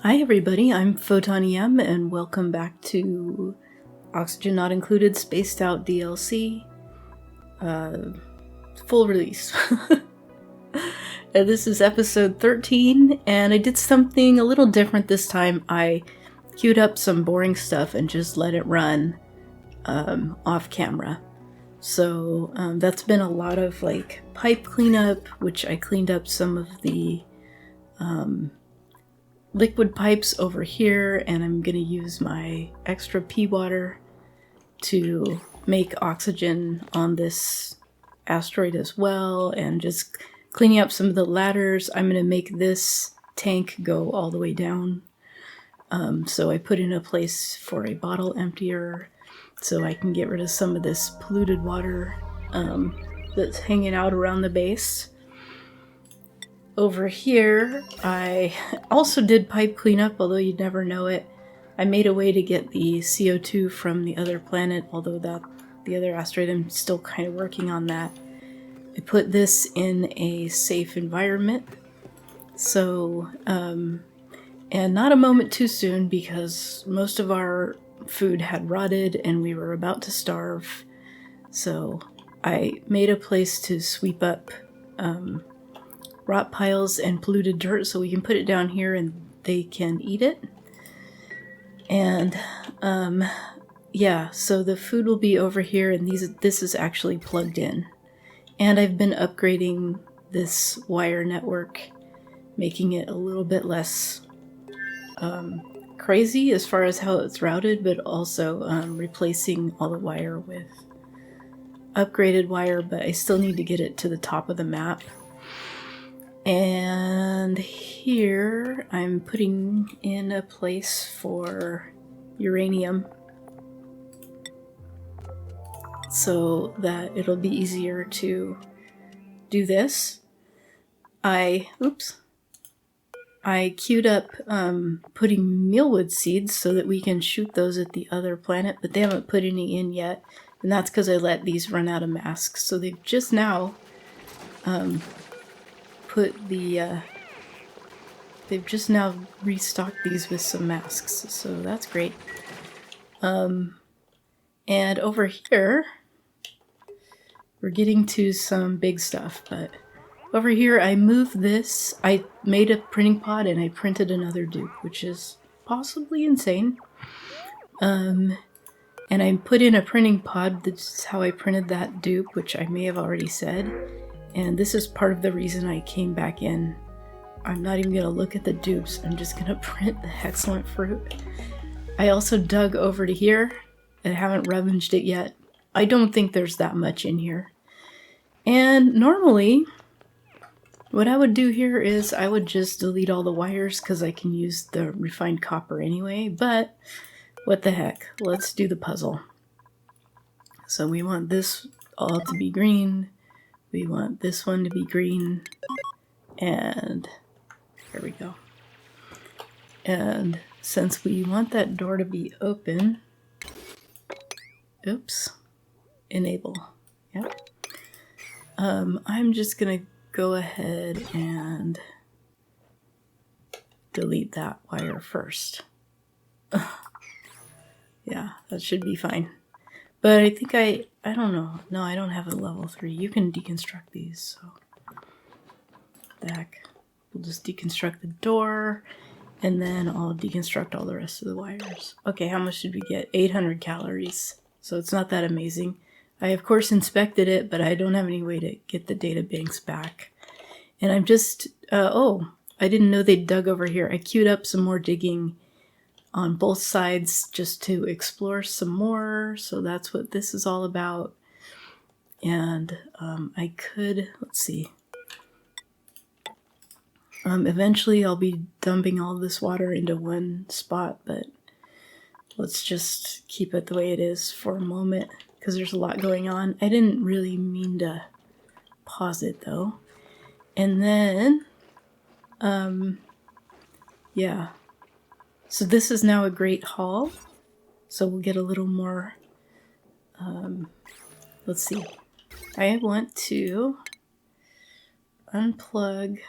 Hi everybody, I'm Photon EM and welcome back to Oxygen Not Included Spaced Out DLC. Full release. And this is episode 13 and I did something a little different this time. I queued up some boring stuff and just let it run off camera. So that's been a lot of like pipe cleanup, which I cleaned up some of the liquid pipes over here, and I'm going to use my extra pea water to make oxygen on this asteroid as well, and just cleaning up some of the ladders. I'm going to make this tank go all the way down. So I put in a place for a bottle emptier so I can get rid of some of this polluted water that's hanging out around the base. Over here, I also did pipe cleanup, although you'd never know it. I made a way to get the CO2 from the other planet, although the other asteroid, I'm still kind of working on that. I put this in a safe environment. So, and not a moment too soon because most of our food had rotted and we were about to starve. So I made a place to sweep up rot piles and polluted dirt so we can put it down here and they can eat it. And yeah, so the food will be over here, and this is actually plugged in. And I've been upgrading this wire network, making it a little bit less crazy as far as how it's routed, but also replacing all the wire with upgraded wire, but I still need to get it to the top of the map. And here I'm putting in a place for uranium so that it'll be easier to do this. I queued up putting mealwood seeds so that we can shoot those at the other planet, but they haven't put any in yet, and that's because I let these run out of masks. So they've just now they've just now restocked these with some masks, so that's great. And over here, we're getting to some big stuff, but over here I moved this. I made a printing pod and I printed another dupe, which is possibly insane. And I put in a printing pod. This is how I printed that dupe, which I may have already said. And this is part of the reason I came back in. I'm not even going to look at the dupes. I'm just going to print the excellent fruit. I also dug over to here. I haven't rummaged it yet. I don't think there's that much in here. And normally, what I would do here is I would just delete all the wires because I can use the refined copper anyway. But what the heck? Let's do the puzzle. So we want this all to be green. We want this one to be green, and there we go. And since we want that door to be open, enable, yep. I'm just gonna go ahead and delete that wire first. Yeah, that should be fine. But I think I don't know. No, I don't have a level 3. You can deconstruct these, so. Back. We'll just deconstruct the door, and then I'll deconstruct all the rest of the wires. Okay, how much did we get? 800 calories. So it's not that amazing. I, of course, inspected it, but I don't have any way to get the data banks back. And I'm just, I didn't know they dug over here. I queued up some more digging on both sides just to explore some more. So that's what this is all about. And I could, let's see. Eventually I'll be dumping all this water into one spot, but let's just keep it the way it is for a moment because there's a lot going on. I didn't really mean to pause it though. And then, yeah. So this is now a great hall. So we'll get a little more, let's see. I want to unplug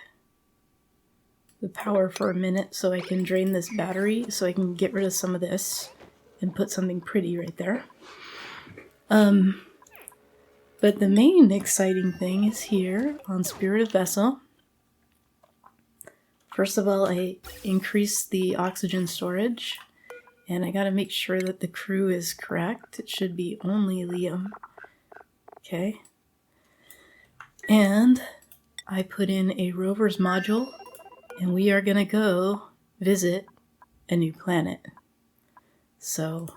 the power for a minute so I can drain this battery so I can get rid of some of this and put something pretty right there. But the main exciting thing is here on Spirit of Vessel. First of all, I increased the oxygen storage, and I gotta make sure that the crew is correct. It should be only Liam. Okay. And I put in a rover's module, and we are gonna go visit a new planet. So,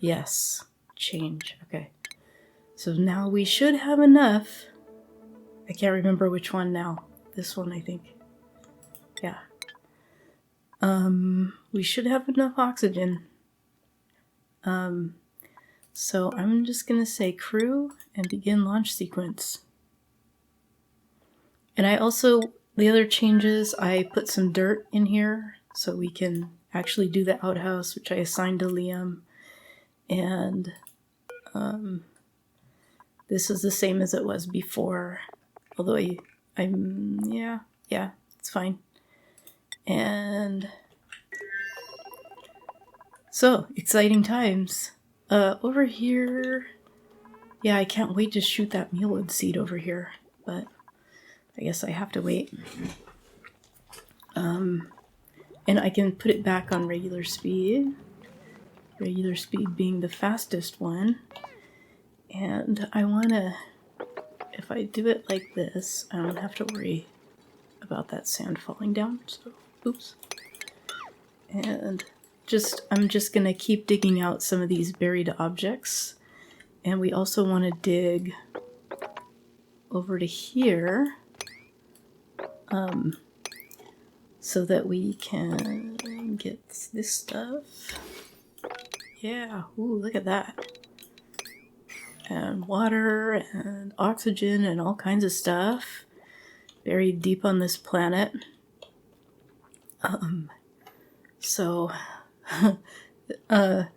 yes, change. Okay. So now we should have enough. I can't remember which one now. This one, I think. Yeah. We should have enough oxygen. So I'm just gonna say crew and begin launch sequence. And I also, the other changes, I put some dirt in here so we can actually do the outhouse, which I assigned to Liam. And, this is the same as it was before, although yeah, it's fine. And so, exciting times. Over here, yeah, I can't wait to shoot that mealwood seed over here, but I guess I have to wait. And I can put it back on regular speed being the fastest one. And I want to, if I do it like this, I don't have to worry about that sand falling down. So, oops. And I'm just going to keep digging out some of these buried objects. And we also want to dig over to here so that we can get this stuff. Yeah, ooh, look at that. And water and oxygen and all kinds of stuff buried deep on this planet. So the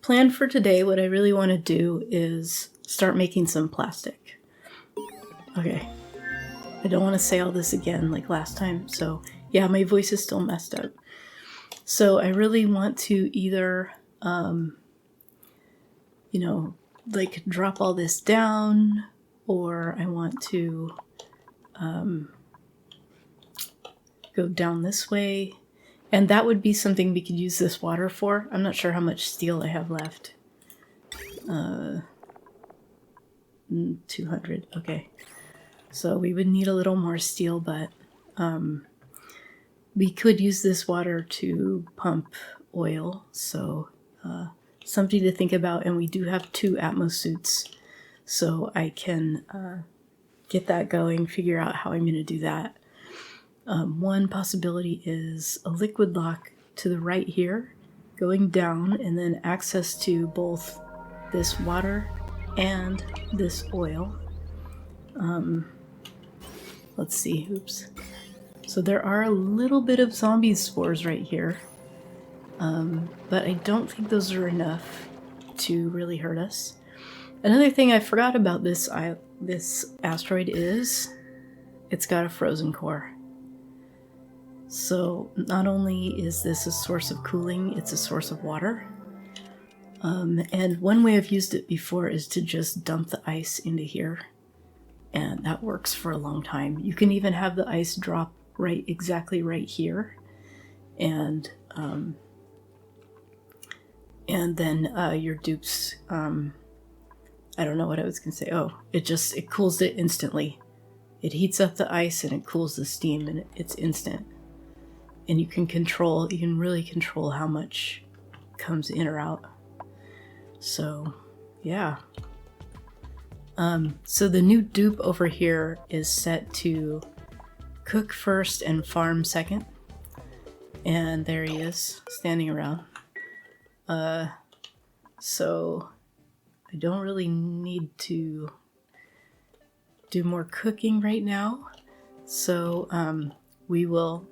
plan for today, what I really want to do is start making some plastic. Okay. I don't want to say all this again like last time. So yeah, my voice is still messed up. So I really want to either, like drop all this down, or I want to go down this way. And that would be something we could use this water for. I'm not sure how much steel I have left. 200, okay. So we would need a little more steel, but we could use this water to pump oil. So something to think about. And we do have 2 Atmos suits, so I can get that going, figure out how I'm going to do that. One possibility is a liquid lock to the right here, going down, and then access to both this water and this oil. Let's see, oops. So there are a little bit of zombie spores right here, but I don't think those are enough to really hurt us. Another thing I forgot about this asteroid is it's got a frozen core. So not only is this a source of cooling, it's a source of water. And one way I've used it before is to just dump the ice into here. And that works for a long time. You can even have the ice drop exactly right here. And then your dupes, I don't know what I was going to say. Oh, it cools it instantly. It heats up the ice and it cools the steam, and it's instant. And you can really control how much comes in or out. So, yeah. So the new dupe over here is set to cook first and farm second. And there he is, standing around. So I don't really need to do more cooking right now. So,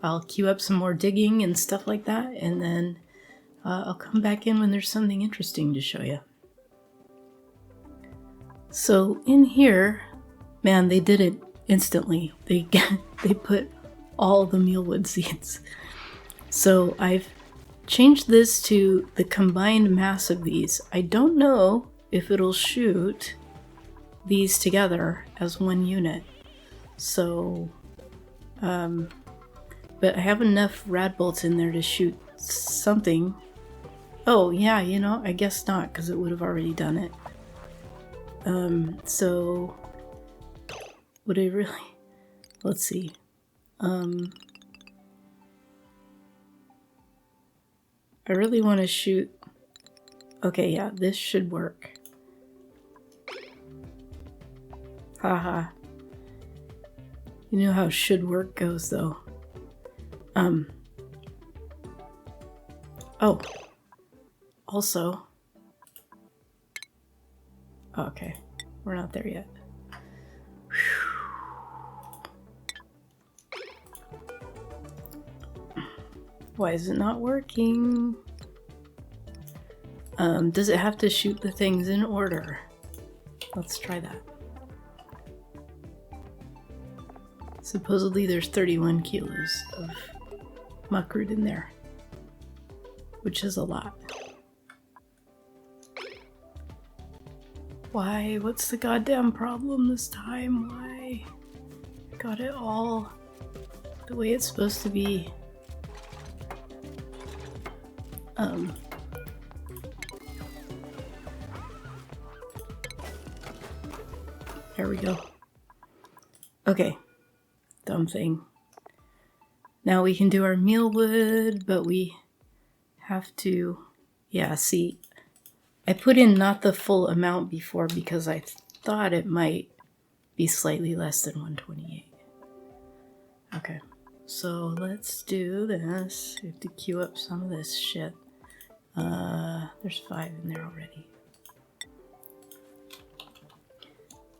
I'll queue up some more digging and stuff like that, and then I'll come back in when there's something interesting to show you. So in here, man, they did it instantly. They put all the mealwood seeds. So I've changed this to the combined mass of these. I don't know if it'll shoot these together as one unit. So, but I have enough rad bolts in there to shoot something. Oh yeah, you know, I guess not, because it would have already done it. So would I really? Let's see. I really want to shoot. Okay, yeah, this should work. Haha. You know how should work goes, though. Oh. Also. Okay, we're not there yet. Why is it not working? Does it have to shoot the things in order? Let's try that. Supposedly there's 31 kilos of muckroot in there, which is a lot. Why? What's the goddamn problem this time? Why? Got it all the way it's supposed to be. There we go. Okay. Dumb thing. Now we can do our mealwood, but we have to... Yeah, see, I put in not the full amount before because I thought it might be slightly less than 128. Okay, so let's do this. We have to queue up some of this shit. There's 5 in there already.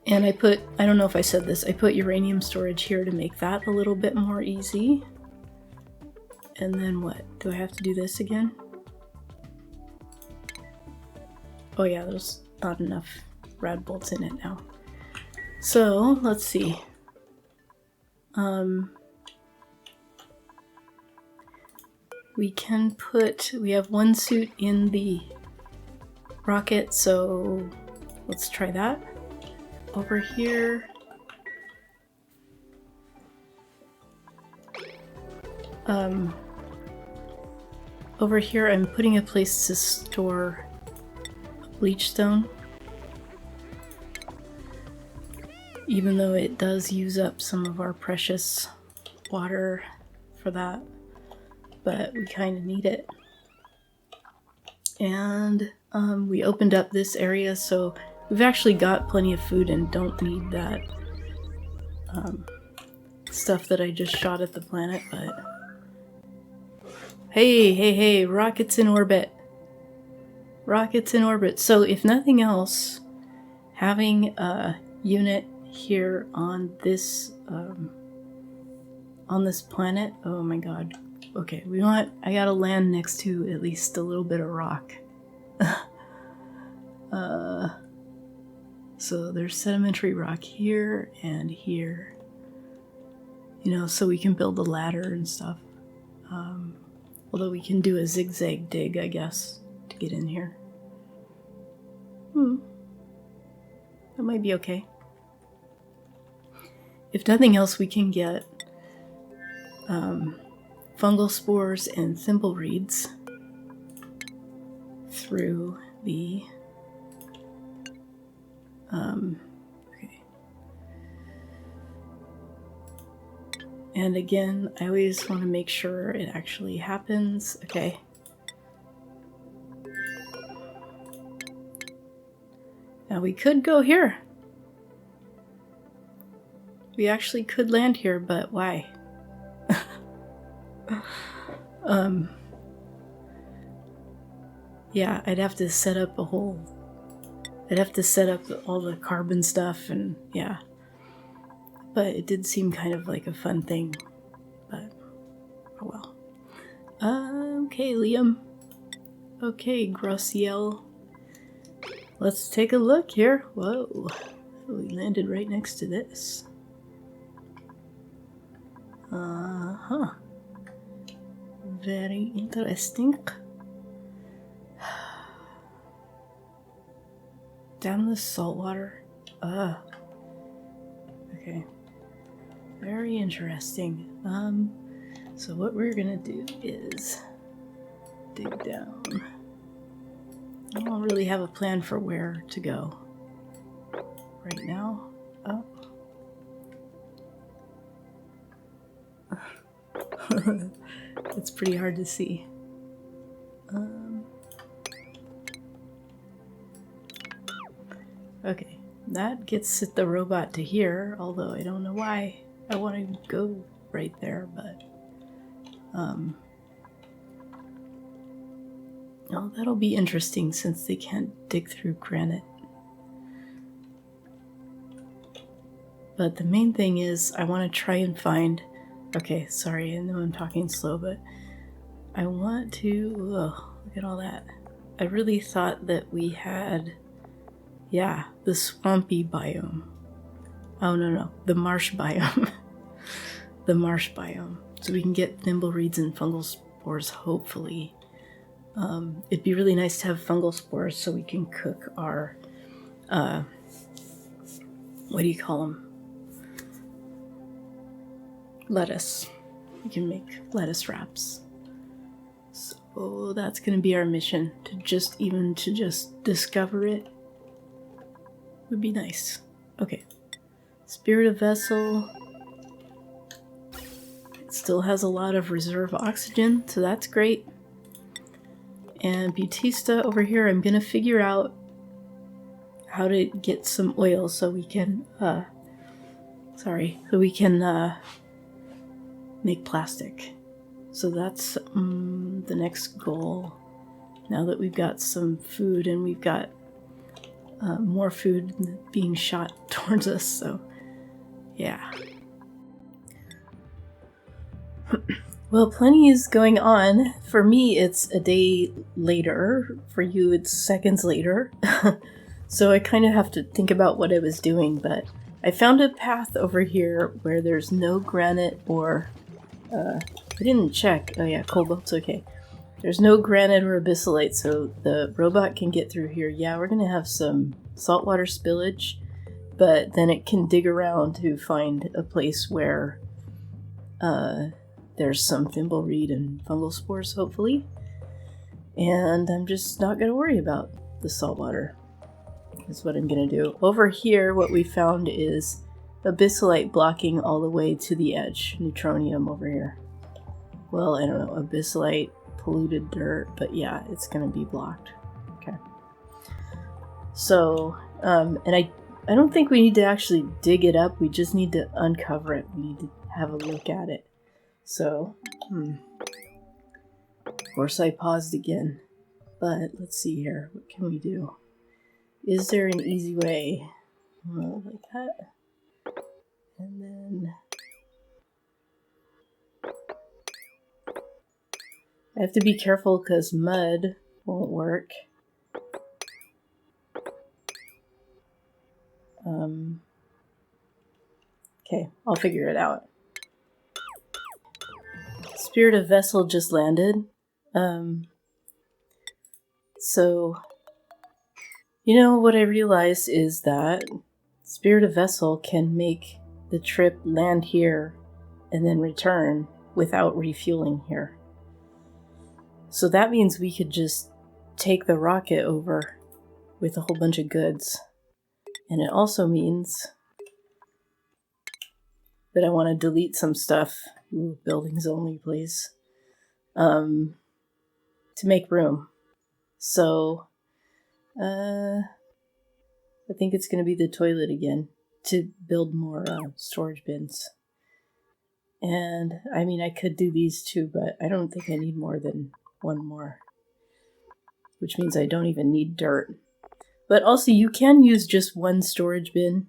And I put, I don't know if I said this, I put uranium storage here to make that a little bit more easy. And then what? Do I have to do this again? Oh yeah, there's not enough rad bolts in it now. So, let's see. We can put, we have one suit in the rocket, so let's try that. Over here. Over here I'm putting a place to store bleach stone. Even though it does use up some of our precious water for that. But we kind of need it. And we opened up this area, so we've actually got plenty of food and don't need that stuff that I just shot at the planet, but... Hey, rockets in orbit. Rockets in orbit. So if nothing else, having a unit here on this planet, oh my god. Okay, I gotta land next to at least a little bit of rock. So there's sedimentary rock here and here. You know, so we can build a ladder and stuff. Although we can do a zigzag dig, I guess, to get in here. That might be okay. If nothing else, we can get fungal spores and thimbleweeds through the okay. And again, I always want to make sure it actually happens. Okay. Now we could go here. We actually could land here, but why? Yeah, I'd have to set up a whole... I'd have to set up all the carbon stuff and yeah. But it did seem kind of like a fun thing. But, oh well. Okay, Liam. Okay, Grossiel. Let's take a look here. Whoa. We landed right next to this. Uh-huh. Very interesting. Down the saltwater. Okay. Very interesting. So what we're gonna do is dig down. I don't really have a plan for where to go right now. Oh. It's pretty hard to see. Okay, that gets the robot to here, although I don't know why I want to go right there, but oh, that'll be interesting since they can't dig through granite. But the main thing is I want to try and find... Okay, sorry, I know I'm talking slow, but I want to... Oh, look at all that. I really thought that we had... Yeah, the swampy biome. Oh, no, the marsh biome. The marsh biome. So we can get thimbleweeds and fungal spores, hopefully. It'd be really nice to have fungal spores so we can cook our... what do you call them? Lettuce. We can make lettuce wraps. So that's going to be our mission. To just discover it would be nice. Okay. Spirit of Vessel. It still has a lot of reserve oxygen, so that's great. And Bautista over here, I'm going to figure out how to get some oil so we can, make plastic. So that's the next goal. Now that we've got some food and we've got more food being shot towards us, so yeah. Well, plenty is going on. For me, it's a day later. For you, it's seconds later. So I kind of have to think about what I was doing, but I found a path over here where there's no granite or... I didn't check. Oh yeah, cobalt's okay. There's no granite or abyssalite, so the robot can get through here. Yeah, we're gonna have some saltwater spillage, but then it can dig around to find a place where there's some thimbleweed and fungal spores, hopefully. And I'm just not gonna worry about the saltwater. That's what I'm gonna do. Over here, what we found is abyssalite blocking all the way to the edge. Neutronium over here. Well, I don't know, abyssalite, polluted dirt, but yeah, it's gonna be blocked. Okay. So, and I don't think we need to actually dig it up, we just need to uncover it. We need to have a look at it. So, of course I paused again, but let's see here, what can we do? Is there an easy way? Well, like that. And then I have to be careful because mud won't work. Okay, I'll figure it out. Spirit of Vessel just landed. So, you know, what I realized is that Spirit of Vessel can make the trip land here and then return without refueling here. So that means we could just take the rocket over with a whole bunch of goods. And it also means that I want to delete some stuff. Ooh, buildings only, please. To make room. So, I think it's going to be the toilet again to build more storage bins. And, I mean, I could do these too, but I don't think I need more than one more. Which means I don't even need dirt. But also, you can use just one storage bin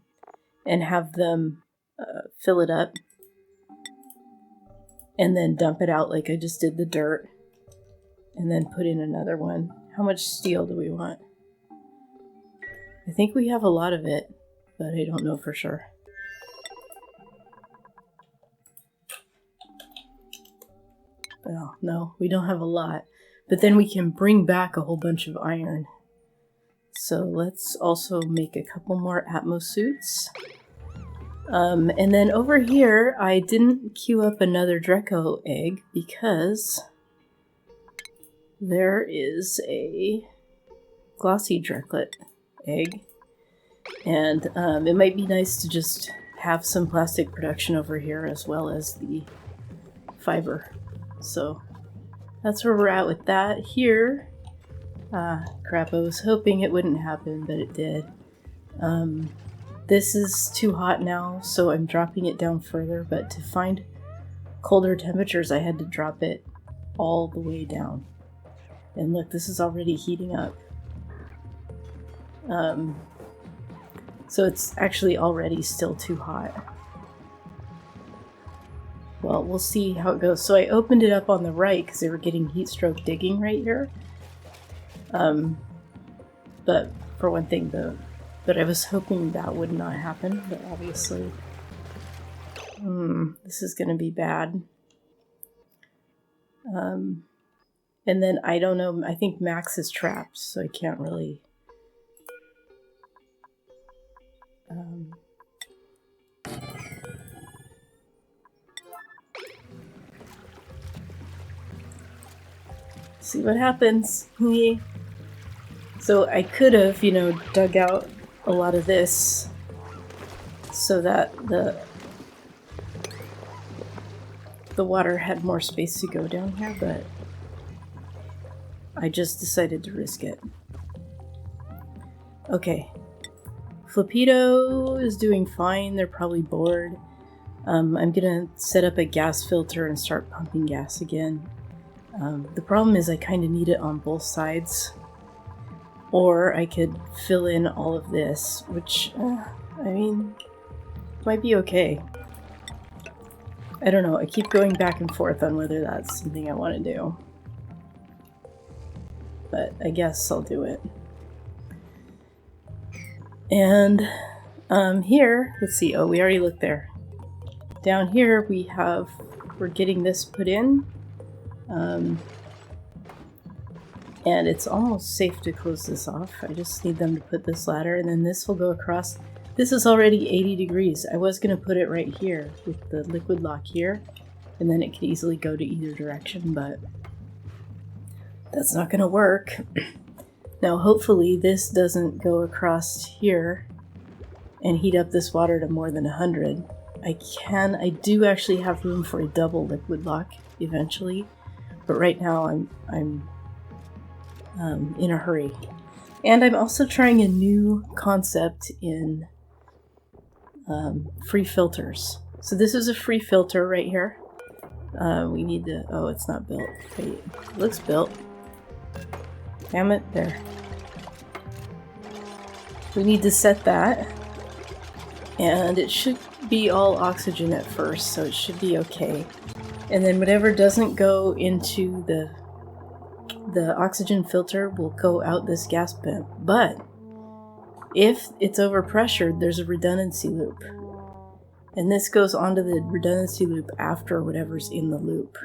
and have them fill it up. And then dump it out like I just did the dirt. And then put in another one. How much steel do we want? I think we have a lot of it, but I don't know for sure. Well, no, we don't have a lot. But then we can bring back a whole bunch of iron. So let's also make a couple more Atmos suits. And then over here, I didn't queue up another Dreco egg because there is a glossy Dreklet egg. And it might be nice to just have some plastic production over here as well as the fiber. So that's where we're at with that. Here, crap, I was hoping it wouldn't happen, but it did. This is too hot now, so I'm dropping it down further, but to find colder temperatures, I had to drop it all the way down. And look, this is already heating up. So it's actually already still too hot. Well, we'll see how it goes. So I opened it up on the right because they were getting heat stroke digging right here. But for one thing, but I was hoping that would not happen, but obviously, this is going to be bad. And then I don't know, I think Max is trapped, so I can't really... see what happens. So I could have, dug out a lot of this so that the water had more space to go down here, but I just decided to risk it. Okay. Flipito is doing fine. They're probably bored. I'm gonna set up a gas filter and start pumping gas again. The problem is I kind of need it on both sides. Or I could fill in all of this, which, might be okay. I don't know, I keep going back and forth on whether that's something I want to do. But I guess I'll do it. And here, let's see, oh, we already looked there. Down here we're getting this put in. And it's almost safe to close this off. I just need them to put this ladder, and then this will go across. This is already 80 degrees. I was going to put it right here with the liquid lock here, and then it could easily go to either direction, but that's not going to work. Now, hopefully this doesn't go across here and heat up this water to more than 100. I do actually have room for a double liquid lock eventually, but right now I'm in a hurry. And I'm also trying a new concept in free filters. So this is a free filter right here. We need to... Oh, it's not built. Wait, it looks built. Damn it, there. We need to set that. And it should be all oxygen at first, so it should be okay. And then whatever doesn't go into the oxygen filter will go out this gas vent. But if it's overpressured, there's a redundancy loop. And this goes onto the redundancy loop after whatever's in the loop.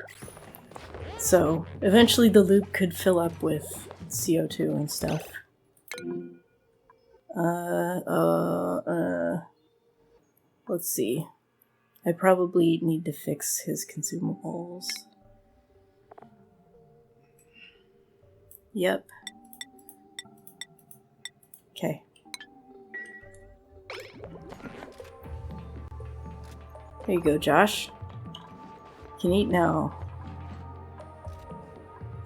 So eventually the loop could fill up with CO2 and stuff. Let's see. I probably need to fix his consumables. Yep. Okay. There you go, Josh. You can eat now.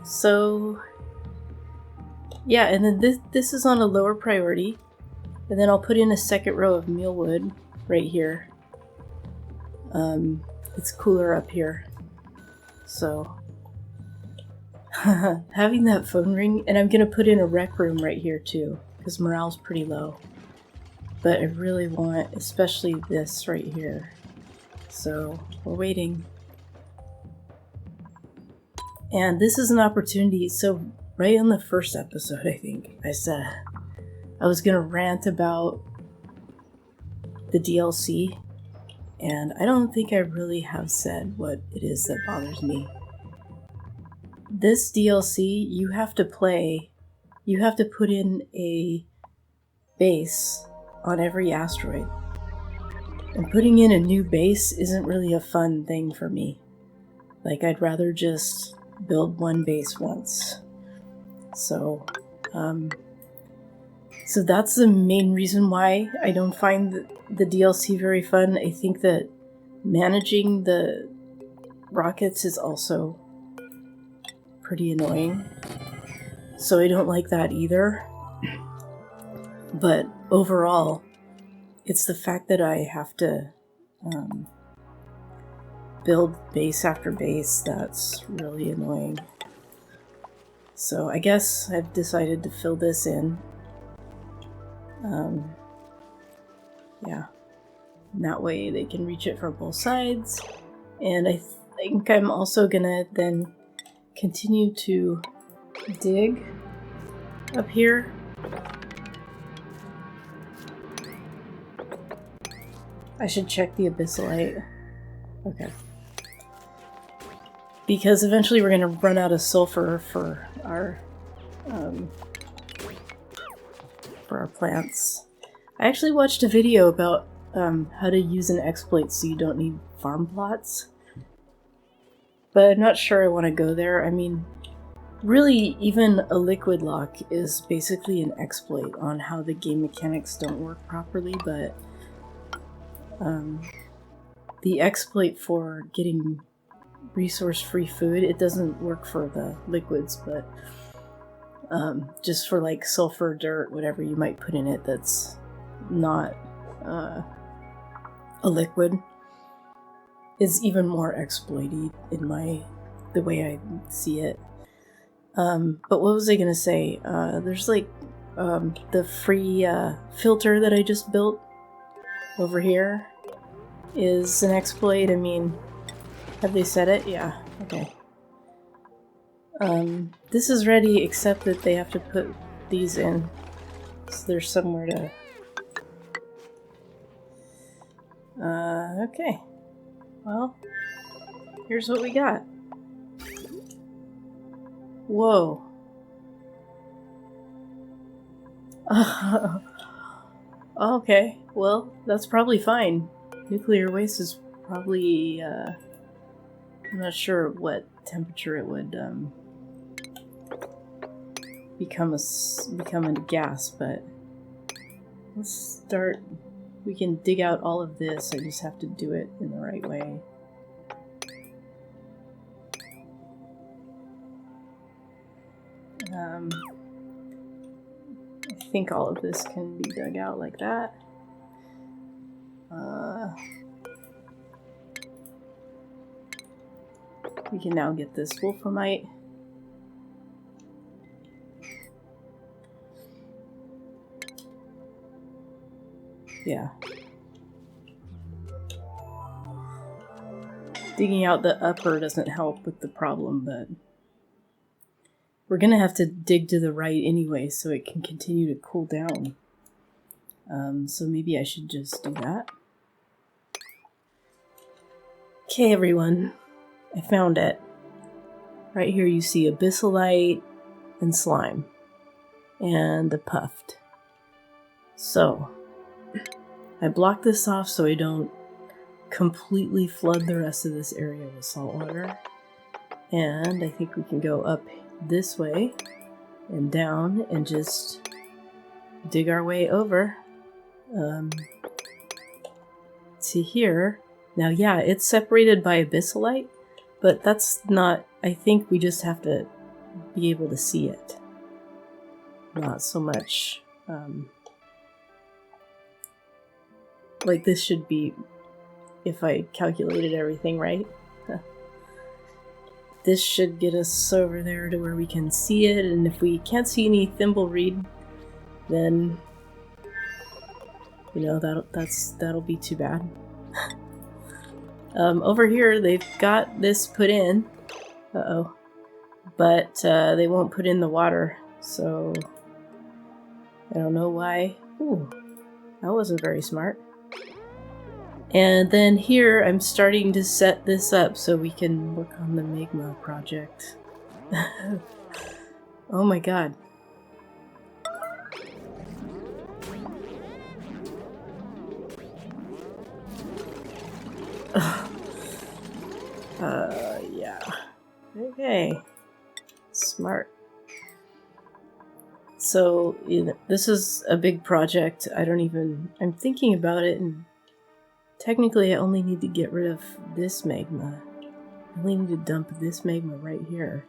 So, yeah, and then this is on a lower priority. And then I'll put in a second row of mealwood right here. It's cooler up here. So, having that phone ring, and I'm gonna put in a rec room right here too, because morale's pretty low. But I really want, especially this right here. So, we're waiting. And this is an opportunity, so right on the first episode, I think, I said I was gonna rant about the DLC, and I don't think I really have said what it is that bothers me. this DLC, you have to put in a base on every asteroid. And putting in a new base isn't really a fun thing for me. Like, I'd rather just build one base once. So that's the main reason why I don't find the DLC very fun. I think that managing the rockets is also pretty annoying. So I don't like that either. But overall, it's the fact that I have to build base after base that's really annoying. So I guess I've decided to fill this in. Yeah. And that way they can reach it from both sides. And I think I'm also gonna then continue to dig up here. I should check the abyssalite. Okay. Because eventually we're gonna run out of sulfur for our plants. I actually watched a video about how to use an exploit so you don't need farm plots. But I'm not sure I want to go there. I mean, really, even a liquid lock is basically an exploit on how the game mechanics don't work properly, but the exploit for getting resource-free food, it doesn't work for the liquids, but just for like sulfur, dirt, whatever you might put in it that's not a liquid, is even more exploity in the way I see it. But what was I gonna say? There's like the free filter that I just built over here is an exploit. I mean, have they said it? Yeah, okay. This is ready, except that they have to put these in. So there's somewhere to... okay. Well, here's what we got. Whoa. Okay, well, that's probably fine. Nuclear waste is probably, I'm not sure what temperature it would, become a gas, but let's start. We can dig out all of this. I just have to do it in the right way. I think all of this can be dug out like that. We can now get this wolframite. Yeah. Digging out the upper doesn't help with the problem, but we're gonna have to dig to the right anyway so it can continue to cool down. So maybe I should just do that. Okay, everyone. I found it. Right here you see abyssalite and slime. And the puffed. So, I blocked this off so I don't completely flood the rest of this area with salt water. And I think we can go up this way and down and just dig our way over to here. Now, yeah, it's separated by abyssalite, but that's not... I think we just have to be able to see it. Not so much... like this should be, if I calculated everything right. This should get us over there to where we can see it, and if we can't see any thimbleweed, then, you know, that'll be too bad. Over here, they've got this put in. Uh-oh. But they won't put in the water, so I don't know why. Ooh, that wasn't very smart. And then here, I'm starting to set this up so we can work on the Magma project. Oh my god. Yeah. Okay. Smart. So, this is a big project. I'm thinking about it, and technically I only need to get rid of this magma. I only need to dump this magma right here.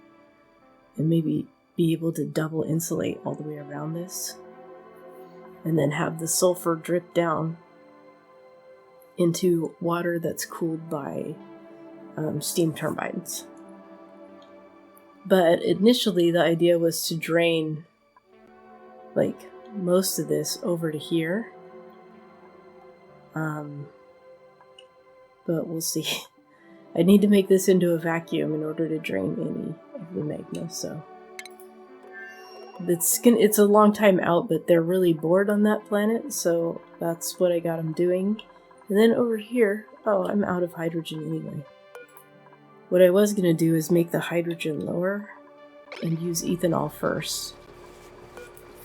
And maybe be able to double insulate all the way around this. And then have the sulfur drip down into water that's cooled by steam turbines. But initially the idea was to drain like most of this over to here. But we'll see. I need to make this into a vacuum in order to drain any of the magma, so it's a long time out, but they're really bored on that planet, so that's what I got them doing. And then over here, oh, I'm out of hydrogen anyway. What I was going to do is make the hydrogen lower and use ethanol first.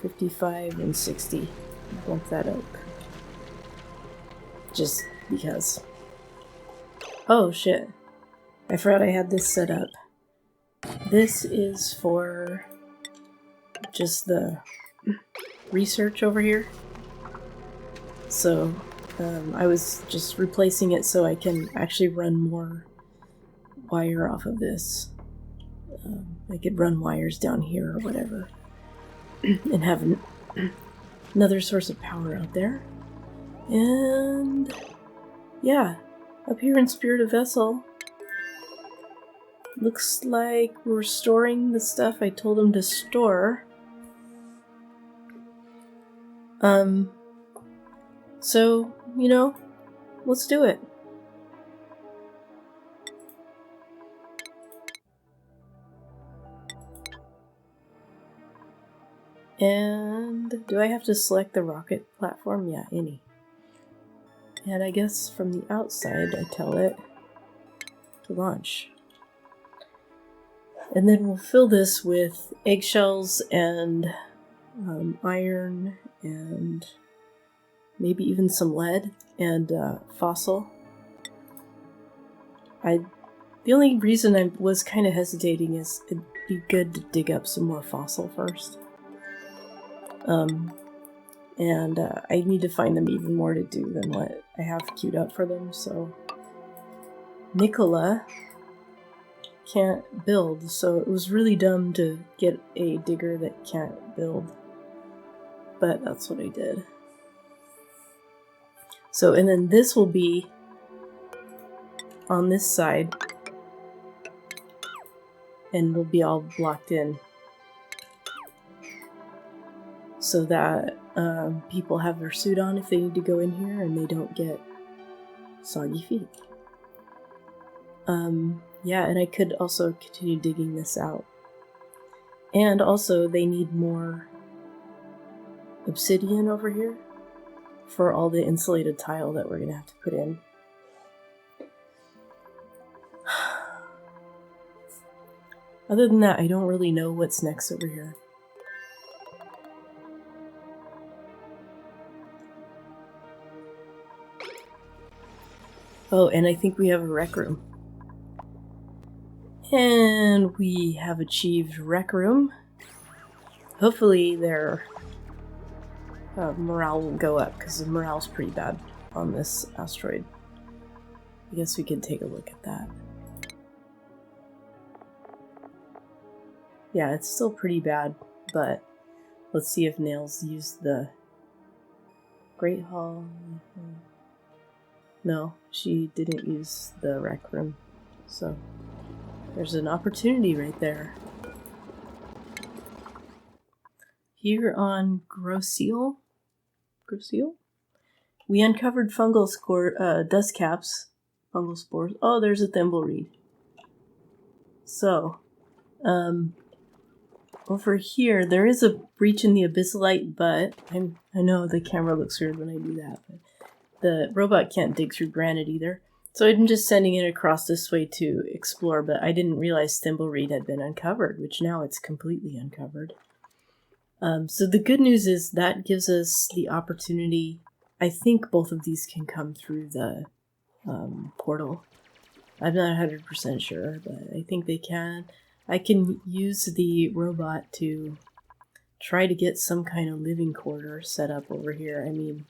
55 and 60. Bump that up. Just because. Oh shit. I forgot I had this set up. This is for just the research over here. So I was just replacing it so I can actually run more wire off of this. I could run wires down here or whatever and have another source of power out there. And yeah, up here in Spirit of Vessel, looks like we're storing the stuff I told him to store. So, you know, let's do it. And do I have to select the rocket platform? Yeah, any. And I guess from the outside I tell it to launch. And then we'll fill this with eggshells and iron and maybe even some lead and fossil. The only reason I was kind of hesitating is it'd be good to dig up some more fossil first. And I need to find them even more to do than what I have queued up for them, so Nicola can't build, so it was really dumb to get a digger that can't build, but that's what I did. So, and then this will be on this side, and it'll be all blocked in, so that people have their suit on if they need to go in here and they don't get soggy feet. Yeah, and I could also continue digging this out. And also, they need more obsidian over here for all the insulated tile that we're going to have to put in. Other than that, I don't really know what's next over here. Oh, and I think we have a rec room. And we have achieved rec room. Hopefully their morale will go up, because the morale's pretty bad on this asteroid. I guess we can take a look at that. Yeah, it's still pretty bad, but let's see if Nails used the Great Hall. No, she didn't use the rec room, so there's an opportunity right there. Here on Grosseal, we uncovered fungal dust caps, fungal spores. Oh, there's a thimbleweed. So, over here, there is a breach in the abyssalite, but I know the camera looks weird when I do that, but the robot can't dig through granite either. So I'm just sending it across this way to explore, but I didn't realize thimbleweed had been uncovered, which now it's completely uncovered. So the good news is that gives us the opportunity. I think both of these can come through the portal. I'm not 100% sure, but I think they can. I can use the robot to try to get some kind of living quarter set up over here. I mean,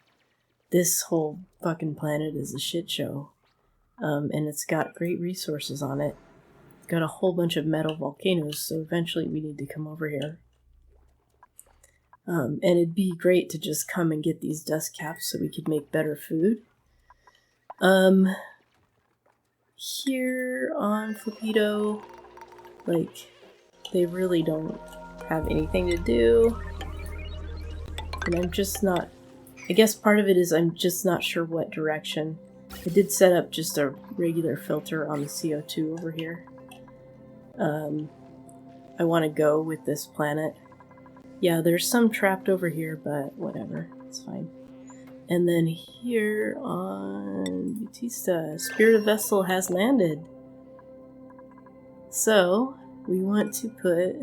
this whole fucking planet is a shit show. And it's got great resources on it. It's got a whole bunch of metal volcanoes, so eventually we need to come over here. And it'd be great to just come and get these dust caps so we could make better food. Here on Flipito, like, they really don't have anything to do. And I'm just not... I guess part of it is I'm just not sure what direction. I did set up just a regular filter on the CO2 over here. I want to go with this planet. Yeah, there's some trapped over here, but whatever. It's fine. And then here on Bautista, Spirit Vessel has landed. So, we want to put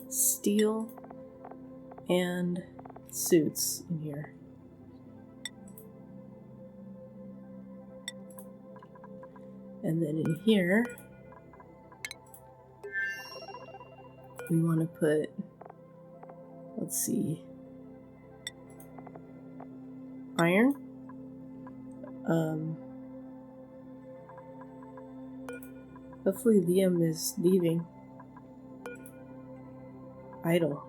steel and suits in here. And then in here, we want to put, let's see, iron. Hopefully Liam is leaving. Idle.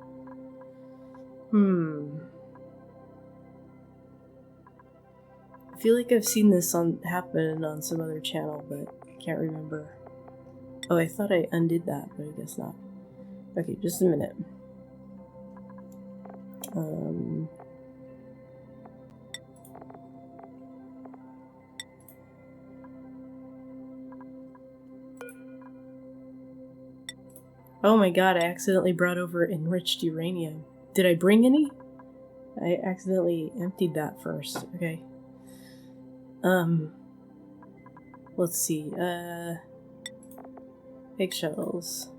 I feel like I've seen this happen on some other channel, but I can't remember. Oh, I thought I undid that, but I guess not. Okay, just a minute. Oh my god, I accidentally brought over enriched uranium. Did I bring any? I accidentally emptied that first. Okay. Let's see. Eggshells.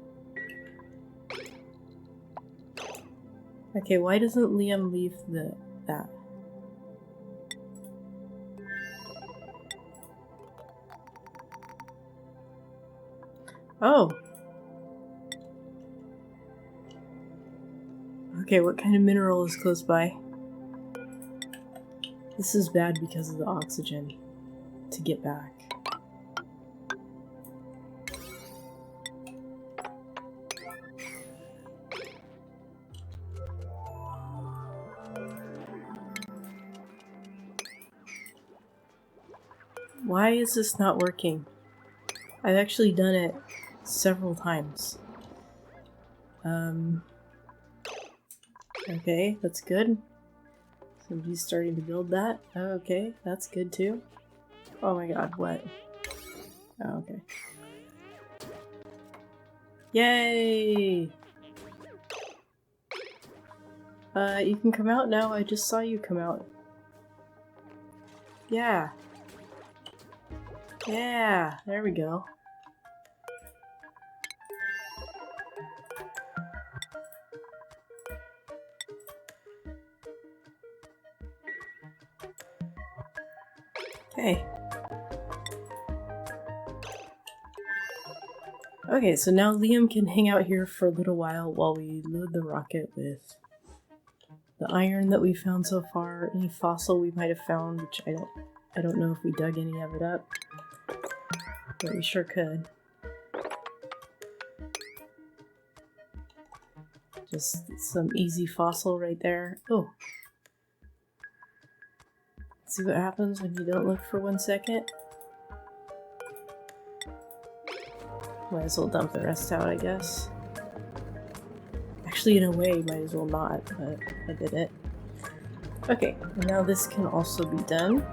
Okay, why doesn't Liam leave that? Oh. Okay, what kind of mineral is close by? This is bad because of the oxygen to get back. Why is this not working? I've actually done it several times. Okay, that's good. Somebody's starting to build that. Okay, that's good too. Oh my god, what? Oh, okay. Yay! You can come out now. I just saw you come out. Yeah. Yeah, there we go. Okay. Okay, so now Liam can hang out here for a little while we load the rocket with the iron that we found so far, any fossil we might have found, which I don't know if we dug any of it up, but we sure could. Just some easy fossil right there. Oh. See what happens when you don't look for 1 second? Might as well dump the rest out, I guess. Actually, in a way, might as well not, but I did it. Okay, now this can also be done.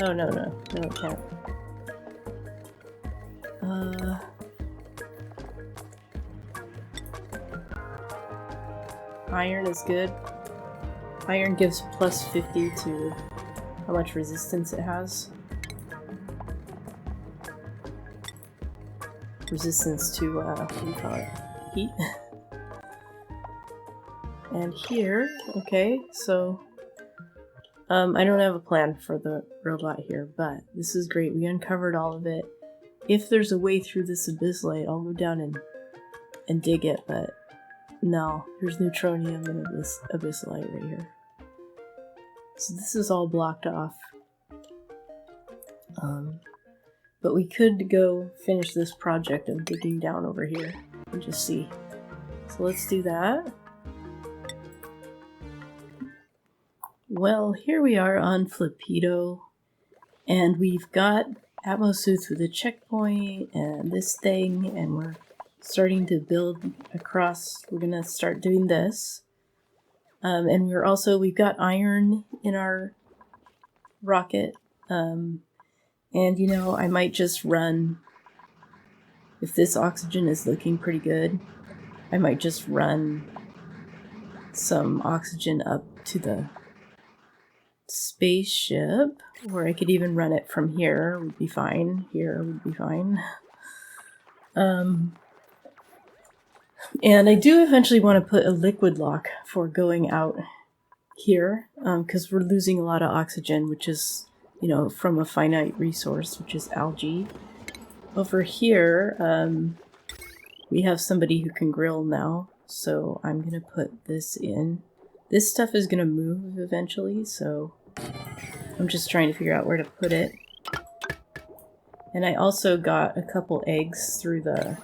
Oh, no, it can't. Iron is good. Iron gives plus 50 to how much resistance it has. Resistance to, what do you call it? Heat? And here, okay, so I don't have a plan for the robot here, but this is great. We uncovered all of it. If there's a way through this abyssite, I'll go down and dig it, but no, there's neutronium in this abyssite right here. So this is all blocked off. But we could go finish this project of digging down over here and just see. So let's do that. Well, here we are on Flippido, and we've got atmosuits with a checkpoint and this thing, and we're starting to build across. We're gonna start doing this. And we've got iron in our rocket. And you know, I might just run, if this oxygen is looking pretty good, I might just run some oxygen up to the spaceship, or I could even run it from here, would be fine. Here would be fine. And I do eventually want to put a liquid lock for going out here, because we're losing a lot of oxygen, which is, you know, from a finite resource, which is algae. Over here, we have somebody who can grill now, so I'm gonna put this in. This stuff is gonna move eventually, so I'm just trying to figure out where to put it. And I also got a couple eggs through the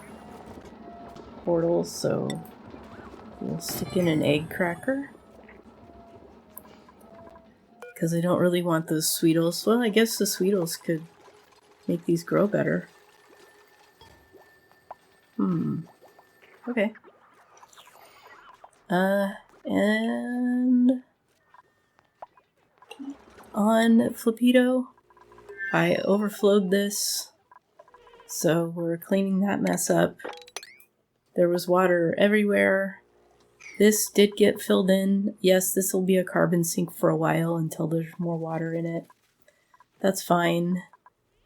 portal, so we'll stick in an egg cracker. Because I don't really want those Sweetles. Well, I guess the Sweetles could make these grow better. Okay. And on Flippido, I overflowed this, so we're cleaning that mess up. There was water everywhere. This did get filled in. Yes, this will be a carbon sink for a while until there's more water in it. That's fine.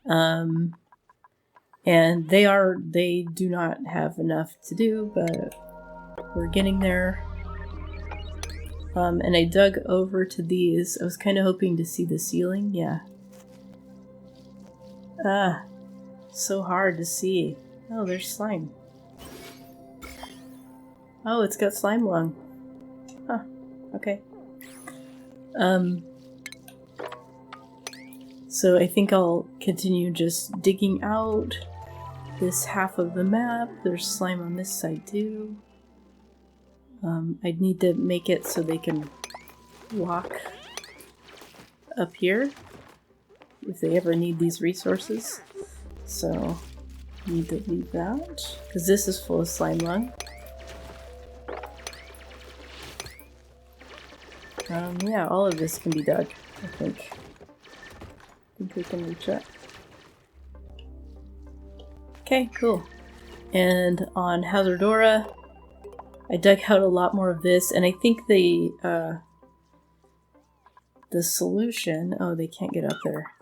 And they do not have enough to do, but we're getting there. And I dug over to these. I was kind of hoping to see the ceiling. Yeah. So hard to see. Oh, there's slime. Oh, it's got slime lung. Huh. Okay. So I think I'll continue just digging out this half of the map. There's slime on this side too. I'd need to make it so they can walk up here if they ever need these resources. So I need to leave that because this is full of slime lung. Yeah, all of this can be dug, I think. I think we can reach it. Okay, cool. And on Hazardora, I dug out a lot more of this, and I think the solution, oh, they can't get up there,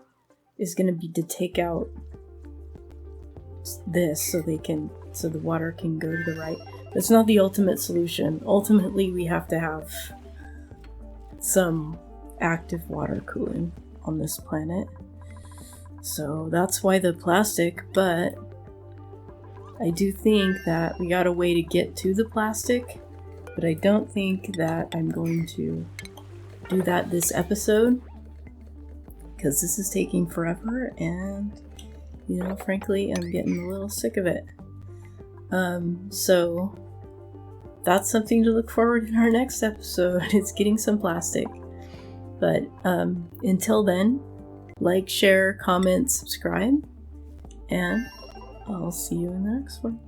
is going to be to take out this so the water can go to the right. That's not the ultimate solution. Ultimately, we have to have some active water cooling on this planet. So that's why the plastic, but I do think that we got a way to get to the plastic, but I don't think that I'm going to do that this episode because this is taking forever and, you know, frankly, I'm getting a little sick of it. So that's something to look forward in our next episode. It's getting some plastic. But until then, like, share, comment, subscribe, and I'll see you in the next one.